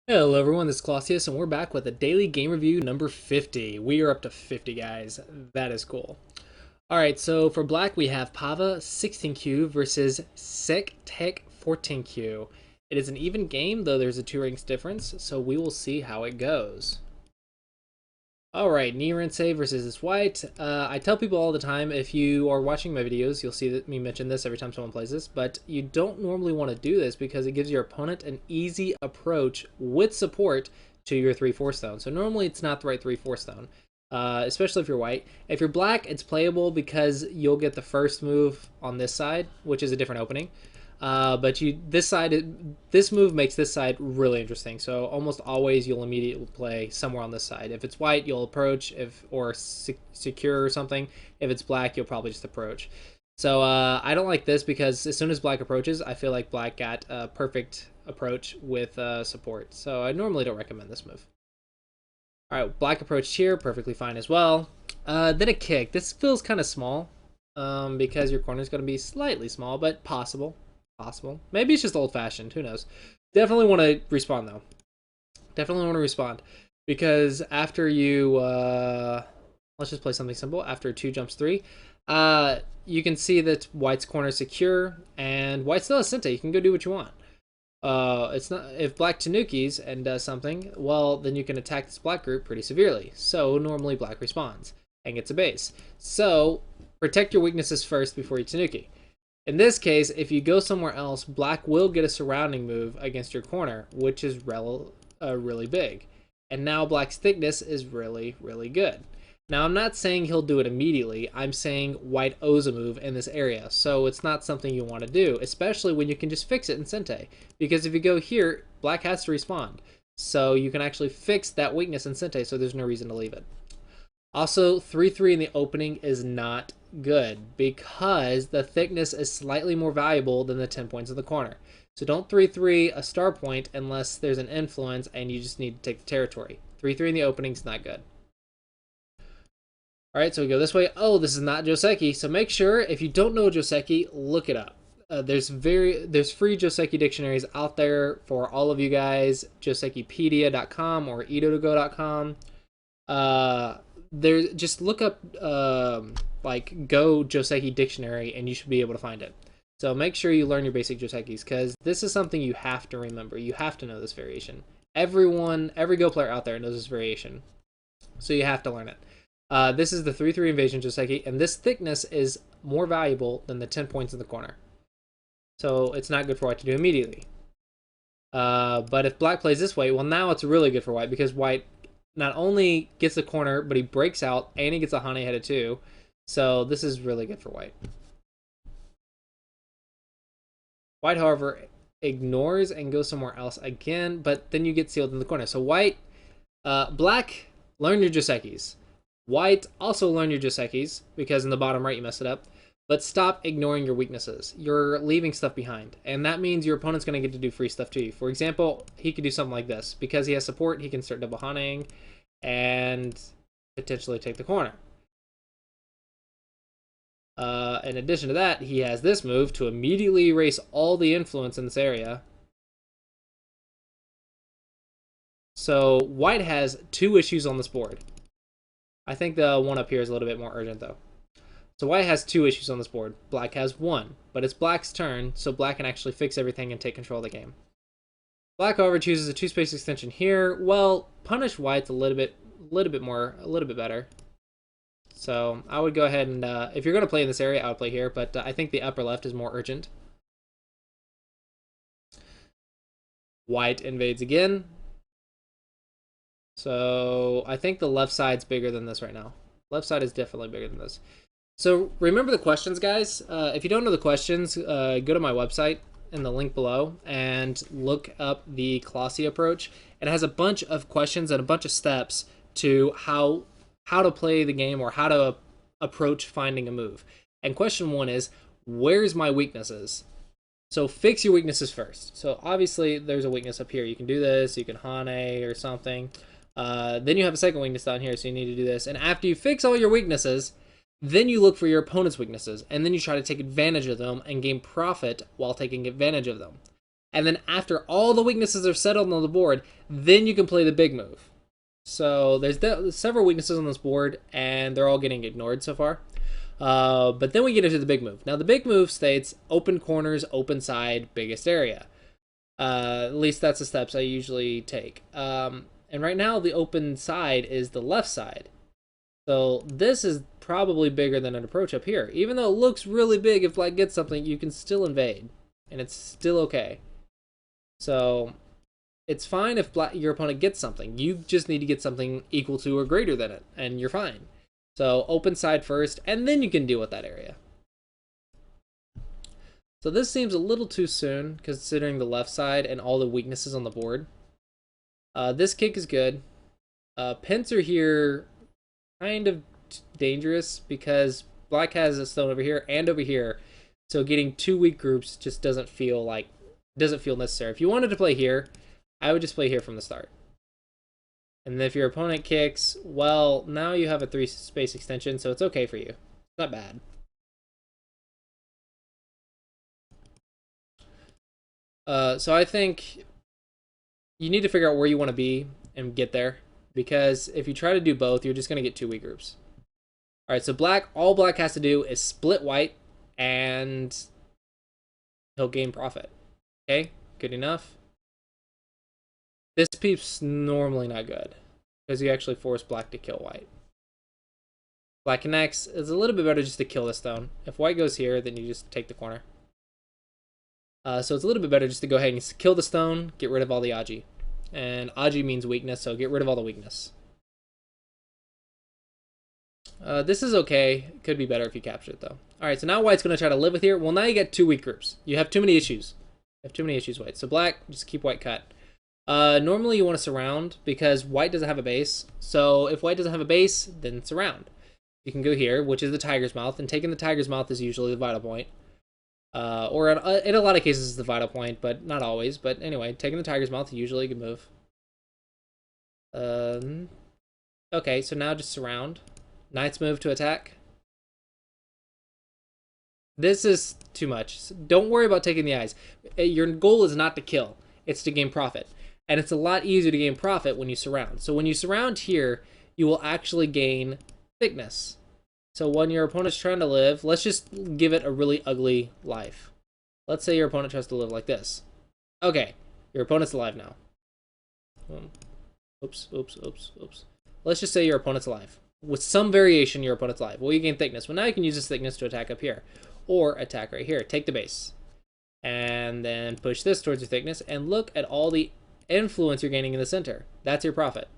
Hello everyone, this is Clossi, and we're back with a daily game review number 50. We are up to 50, guys. That is cool. Alright, so for black we have Pava 16Q versus Seiktiek 14Q. It is an even game, though there's a 2 ranks difference, so we will see how it goes. Alright, Nirense versus this white. I tell people all the time, if you are watching my videos, you'll see me mention this every time someone plays this, but you don't normally want to do this because it gives your opponent an easy approach with support to your 3-4 stone. So normally it's not the right 3-4 stone, especially if you're white. If you're black, it's playable because you'll get the first move on this side, which is a different opening. But this move makes this side really interesting. So almost always you'll immediately play somewhere on this side. If it's white, you'll approach, or secure or something. If it's black, you'll probably just approach. So I don't like this because as soon as black approaches, I feel like black got a perfect approach with support. So I normally don't recommend this move. All right, black approached here, perfectly fine as well. Then a kick. This feels kind of small because your corner is going to be slightly small, but possible. Possible. Maybe it's just old-fashioned. Who knows? Definitely want to respond, though. Definitely want to respond. Because after you... let's just play something simple. After 2 jumps 3, you can see that white's corner is secure, and white still has Sente. You can go do what you want. It's not if black tanukis and does something, well, then you can attack this black group pretty severely. So normally black responds and gets a base. So protect your weaknesses first before you tanuki. In this case, if you go somewhere else, black will get a surrounding move against your corner, which is really big. And now black's thickness is really, really good. Now, I'm not saying he'll do it immediately. I'm saying white owes a move in this area, so it's not something you want to do, especially when you can just fix it in Sente. Because if you go here, black has to respond. So you can actually fix that weakness in Sente, so there's no reason to leave it. Also, 3-3 in the opening is not good because the thickness is slightly more valuable than the 10 points in the corner. So don't 3-3 a star point unless there's an influence and you just need to take the territory. 3-3 in the opening is not good. All right, so we go this way. Oh, this is not Joseki. So make sure, if you don't know Joseki, look it up. There's free Joseki dictionaries out there for all of you guys. Josekipedia.com or Itotogo.com. Just look up like Go Joseki dictionary and you should be able to find it. So make sure you learn your basic Josekis because this is something you have to remember. You have to know this variation. Every Go player out there knows this variation, so you have to learn it. This is the 3-3 invasion Joseki, and this thickness is more valuable than the 10 points in the corner. So it's not good for white to do immediately. But if black plays this way, well, now it's really good for white because white not only gets the corner, but he breaks out and he gets a Hane headed too. So this is really good for white. White, however, ignores and goes somewhere else again, but then you get sealed in the corner. So black, learn your Josekis. White, also learn your Josekis, because in the bottom right you messed it up. But stop ignoring your weaknesses. You're leaving stuff behind. And that means your opponent's going to get to do free stuff to you. For example, he could do something like this. Because he has support, he can start double Haneing and potentially take the corner. In addition to that, he has this move to immediately erase all the influence in this area. So white has 2 issues on this board. I think the one up here is a little bit more urgent, though. So white has 2 issues on this board. Black has 1, but it's black's turn, so black can actually fix everything and take control of the game. Black, however, chooses a 2-space extension here. Well, punish white's a little bit better. So I would go ahead and, if you're going to play in this area, I would play here, but I think the upper left is more urgent. White invades again. So I think the left side's bigger than this right now. Left side is definitely bigger than this. So remember the questions, guys. If you don't know the questions, go to my website in the link below and look up the Clossi approach. It has a bunch of questions and a bunch of steps to how to play the game or how to approach finding a move. And question 1 is, where's my weaknesses? So fix your weaknesses first. So obviously there's a weakness up here. You can do this, you can Hane or something. Then you have a second weakness down here, so you need to do this. And after you fix all your weaknesses, then you look for your opponent's weaknesses, and then you try to take advantage of them and gain profit while taking advantage of them. And then after all the weaknesses are settled on the board, then you can play the big move. So there's several weaknesses on this board, and they're all getting ignored so far. But then we get into the big move. Now the big move states open corners, open side, biggest area. At least that's the steps I usually take. And right now the open side is the left side. So this is probably bigger than an approach up here. Even though it looks really big, if black gets something, you can still invade. And it's still okay. So it's fine if your opponent gets something. You just need to get something equal to or greater than it, and you're fine. So open side first, and then you can deal with that area. So this seems a little too soon, considering the left side and all the weaknesses on the board. This kick is good. Pincer here, kind of dangerous, because black has a stone over here and over here. So getting two weak groups just doesn't feel necessary. If you wanted to play here, I would just play here from the start. And then if your opponent kicks, well, now you have a 3 space extension, so it's okay for you. It's not bad. So I think you need to figure out where you want to be and get there, because if you try to do both, you're just going to get two weak groups. All right, so all black has to do is split white, and he'll gain profit. Okay, good enough. This peep's normally not good, because you actually force black to kill white. Black connects. It's a little bit better just to kill the stone. If white goes here, then you just take the corner. So it's a little bit better just to go ahead and kill the stone, get rid of all the Aji. And Aji means weakness, so get rid of all the weakness. This is okay. Could be better if you capture it, though. Alright, so now white's going to try to live with here. Well, now you get two weak groups. You have too many issues. You have too many issues, white. So black, just keep white cut. Normally you want to surround, because white doesn't have a base. So if white doesn't have a base, then surround. You can go here, which is the tiger's mouth, and taking the tiger's mouth is usually the vital point. Or in a lot of cases it's the vital point, but not always. But anyway, taking the tiger's mouth is usually a good move. Okay, so now just surround. Knight's move to attack. This is too much. Don't worry about taking the eyes. Your goal is not to kill. It's to gain profit. And it's a lot easier to gain profit when you surround. So when you surround here, you will actually gain thickness. So when your opponent's trying to live, let's just give it a really ugly life. Let's say your opponent tries to live like this. Okay, your opponent's alive now. Oops. Let's just say your opponent's alive. With some variation, your opponent's alive. Well, you gain thickness. Well, now you can use this thickness to attack up here. Or attack right here. Take the base. And then push this towards your thickness. And look at all the influence you're gaining in the center. That's your profit.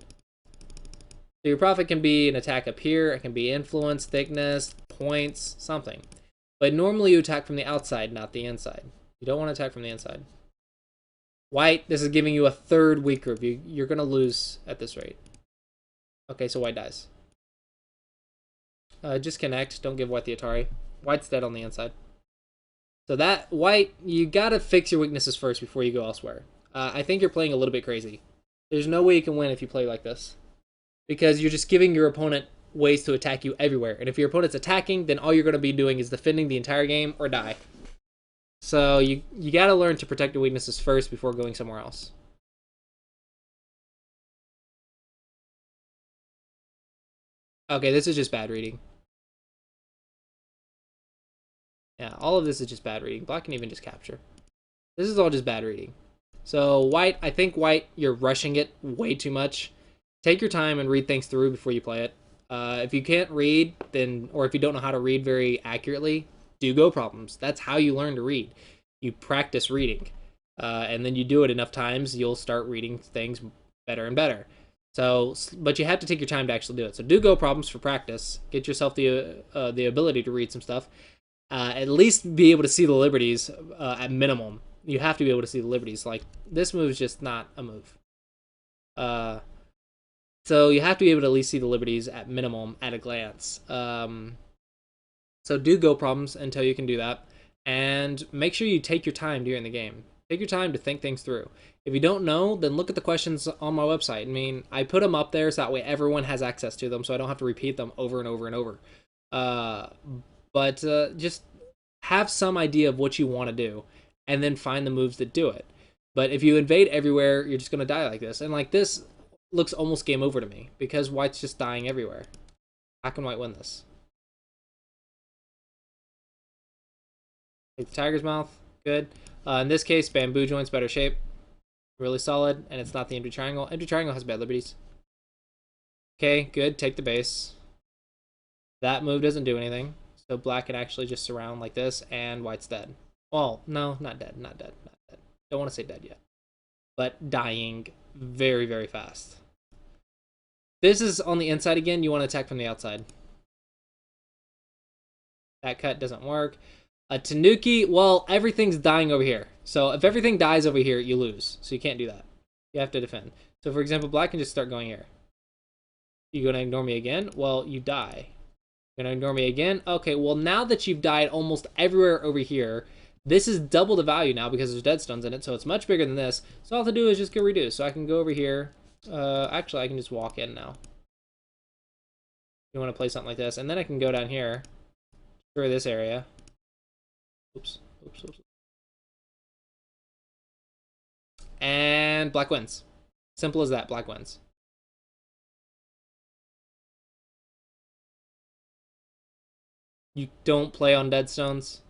So your profit can be an attack up here. It can be influence, thickness, points, something. But normally you attack from the outside, not the inside. You don't want to attack from the inside. White, this is giving you a third weak group. You're going to lose at this rate. Okay, so white dies. Just connect. Don't give white the Atari. White's dead on the inside. So that, white, you got to fix your weaknesses first before you go elsewhere. I think you're playing a little bit crazy. There's no way you can win if you play like this, because you're just giving your opponent ways to attack you everywhere. And if your opponent's attacking, then all you're going to be doing is defending the entire game or die. So you got to learn to protect your weaknesses first before going somewhere else. Okay, this is just bad reading. Yeah, all of this is just bad reading. Black can even just capture. This is all just bad reading. So white, I think white, you're rushing it way too much. Take your time and read things through before you play it. If you can't read, then, or if you don't know how to read very accurately, do go problems. That's how you learn to read. You practice reading. And then you do it enough times, you'll start reading things better and better. So, but you have to take your time to actually do it. So do go problems for practice. Get yourself the ability to read some stuff. At least be able to see the liberties at minimum. You have to be able to see the liberties. Like, this move is just not a move. So you have to be able to at least see the liberties at minimum at a glance. So do go problems until you can do that. And make sure you take your time during the game. Take your time to think things through. If you don't know, then look at the questions on my website. I mean, I put them up there so that way everyone has access to them, so I don't have to repeat them over and over and over. But just have some idea of what you want to do, and then find the moves that do it. But if you invade everywhere, you're just going to die like this. And like this looks almost game over to me because white's just dying everywhere. How can white win this? Take the tiger's mouth. Good. In this case, bamboo joint's better shape. Really solid. And it's not the empty triangle. Empty triangle has bad liberties. Okay, good. Take the base. That move doesn't do anything. So black can actually just surround like this, and white's dead. Well, no, not dead. Not dead. Not dead. Don't want to say dead yet. But dying very, very fast. This is on the inside again. You want to attack from the outside. That cut doesn't work. A Tanuki, well, everything's dying over here. So if everything dies over here, you lose. So you can't do that. You have to defend. So for example, black can just start going here. You gonna ignore me again? Well, you die. You're gonna ignore me again? Okay, well now that you've died almost everywhere over here, this is double the value now because there's dead stones in it, so it's much bigger than this. So all I have to do is just go reduce. So I can go over here. Actually, I can just walk in now. You want to play something like this, and then I can go down here through this area. Oops. And black wins. Simple as that, black wins. You don't play on dead stones.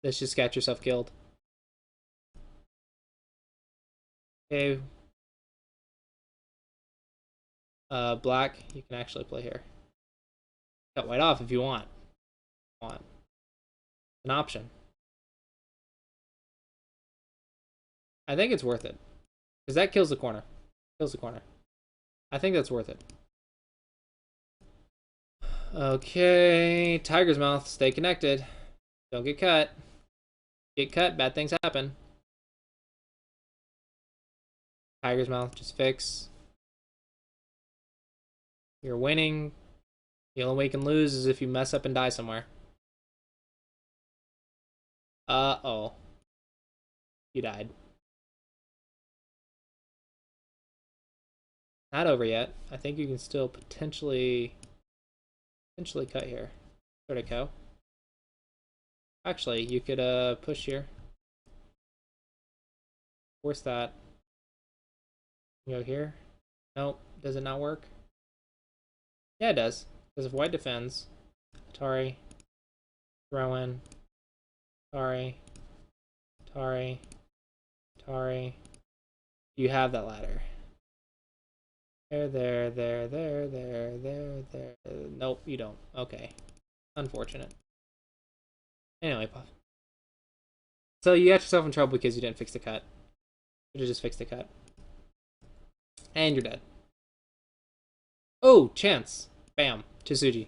Let's just get yourself killed. Okay. Black, you can actually play here. Cut white off if you want. An option. I think it's worth it. Because that kills the corner. I think that's worth it. Okay. Tiger's mouth. Stay connected. Don't get cut. Get cut, bad things happen. Tiger's mouth. Just fix. You're winning. The only way you can lose is if you mess up and die somewhere. Uh-oh. You died. Not over yet. I think you can still potentially cut here. Sort of go. Actually, you could push here. Force that. Go here. Nope. Does it not work? Yeah, it does. Because if white defends, Atari, throw in, Atari, you have that ladder. There. Nope, you don't. Okay. Unfortunate. Anyway, Puff. So you got yourself in trouble because you didn't fix the cut. You should have just fixed the cut. And you're dead. Oh, chance. Bam. Tsuji.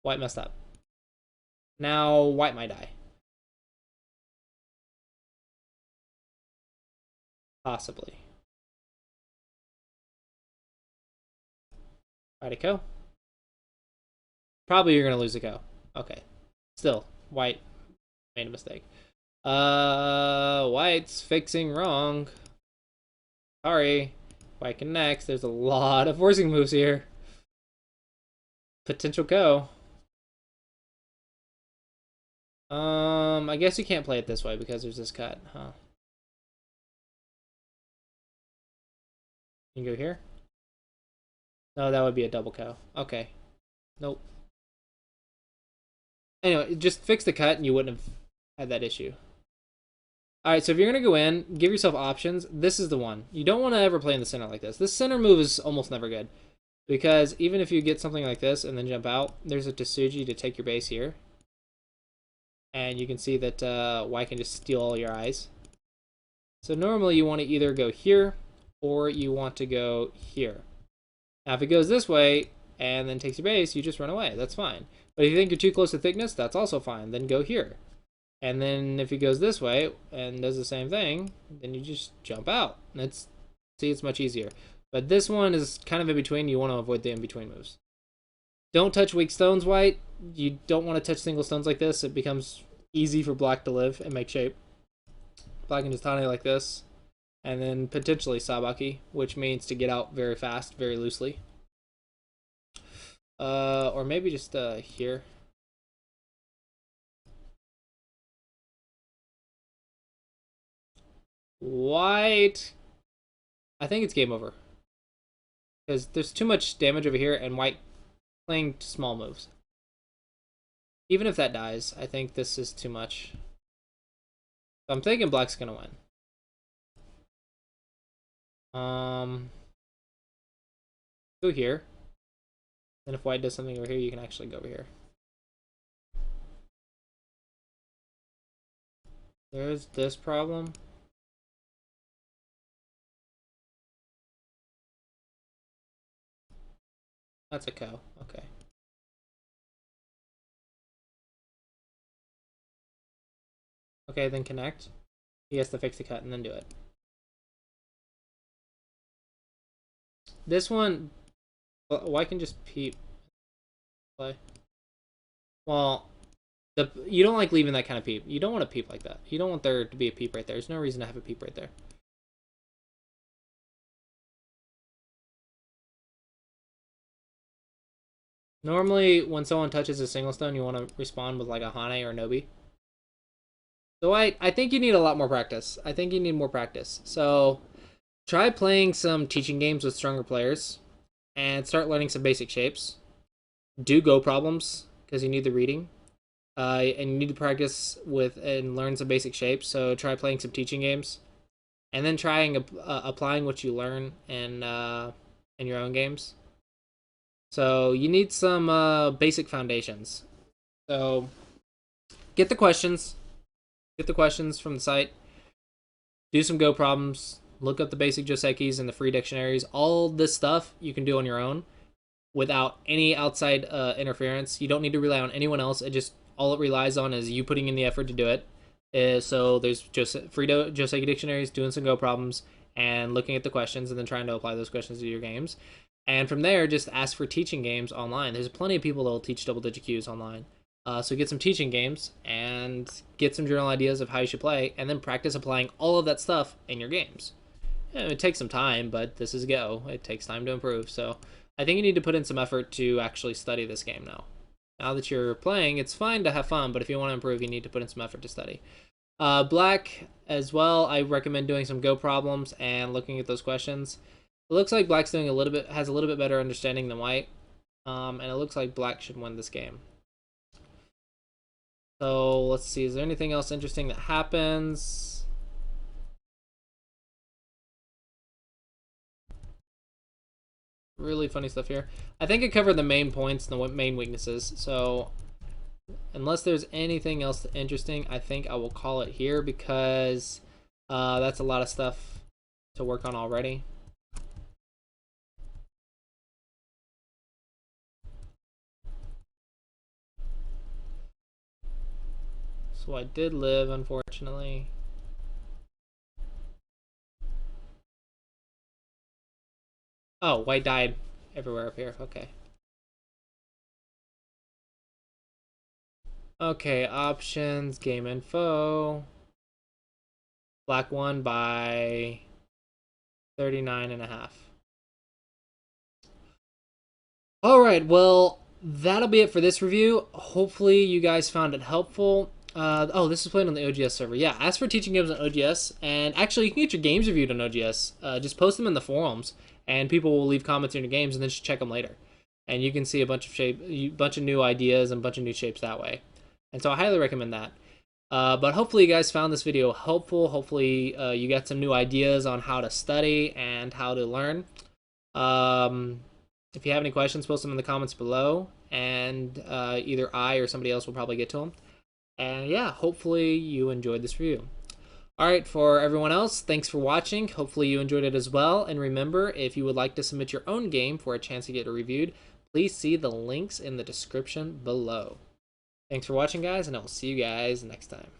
White messed up. Now white might die. Possibly. Try to go. Probably you're gonna lose a go. Okay. Still, white made a mistake. White's fixing wrong. Sorry. White connects. There's a lot of forcing moves here. Potential go. I guess you can't play it this way because there's this cut, huh? You can go here? No, that would be a double co. Okay. Nope. Anyway, just fix the cut and you wouldn't have had that issue. Alright, so if you're going to go in, give yourself options. This is the one. You don't want to ever play in the center like this. This center move is almost never good. Because even if you get something like this and then jump out, there's a Tsuji to take your base here. And you can see that white can just steal all your eyes. So normally you want to either go here or you want to go here. Now if it goes this way and then takes your base, you just run away. That's fine. But if you think you're too close to thickness, that's also fine. Then go here. And then if it goes this way and does the same thing, then you just jump out. See, it's much easier. But this one is kind of in between. You want to avoid the in-between moves. Don't touch weak stones, white. You don't want to touch single stones like this. It becomes easy for black to live and make shape. Black can just taunt like this. And then potentially sabaki, which means to get out very fast, very loosely. Or maybe just here. White. I think it's game over. Because there's too much damage over here, and white playing small moves. Even if that dies, I think this is too much. So I'm thinking black's gonna win. Go here. And if white does something over here, you can actually go over here. There's this problem. That's a cow. Okay. Okay, then connect. He has to fix the cut and then do it. This one, why can just peep play? Well, you don't like leaving that kind of peep. You don't want to peep like that. You don't want there to be a peep right there. There's no reason to have a peep right there. Normally, when someone touches a single stone, you want to respond with like a Hane or Nobi. So I think you need a lot more practice. I think you need more practice. So try playing some teaching games with stronger players and start learning some basic shapes. Do go problems because you need the reading. And you need to practice with and learn some basic shapes. So try playing some teaching games, and then trying applying what you learn in your own games. So you need some basic foundations. So get the questions from the site. Do some Go problems. Look up the basic Joseikis and the free dictionaries. All this stuff you can do on your own without any outside interference. You don't need to rely on anyone else. All it relies on is you putting in the effort to do it. So there's just free Joseiki dictionaries, doing some Go problems, and looking at the questions, and then trying to apply those questions to your games. And from there, just ask for teaching games online. There's plenty of people that will teach double-digit Qs online. So get some teaching games and get some general ideas of how you should play, and then practice applying all of that stuff in your games. It takes some time, but this is Go. It takes time to improve. So I think you need to put in some effort to actually study this game now. Now that you're playing, it's fine to have fun, but if you want to improve, you need to put in some effort to study. Black as well, I recommend doing some Go problems and looking at those questions. It looks like black's doing has a little bit better understanding than white, and it looks like black should win this game. So let's see, is there anything else interesting that happens? Really funny stuff here. I think I covered the main points and the main weaknesses. So unless there's anything else interesting, I think I will call it here because that's a lot of stuff to work on already. So I did live, unfortunately. Oh, white died everywhere up here. Okay. Okay, options, game info. Black won by 39.5. All right, well, that'll be it for this review. Hopefully you guys found it helpful. Oh, this is played on the OGS server. Yeah, ask for teaching games on OGS, and actually you can get your games reviewed on OGS. Just post them in the forums, and people will leave comments on your games, and then just check them later. And you can see a bunch of new ideas and a bunch of new shapes that way. And so I highly recommend that. But hopefully you guys found this video helpful. Hopefully you got some new ideas on how to study and how to learn. If you have any questions, post them in the comments below, and either I or somebody else will probably get to them. And yeah, hopefully you enjoyed this review. Alright, for everyone else, thanks for watching. Hopefully you enjoyed it as well. And remember, if you would like to submit your own game for a chance to get it reviewed, please see the links in the description below. Thanks for watching, guys, and I will see you guys next time.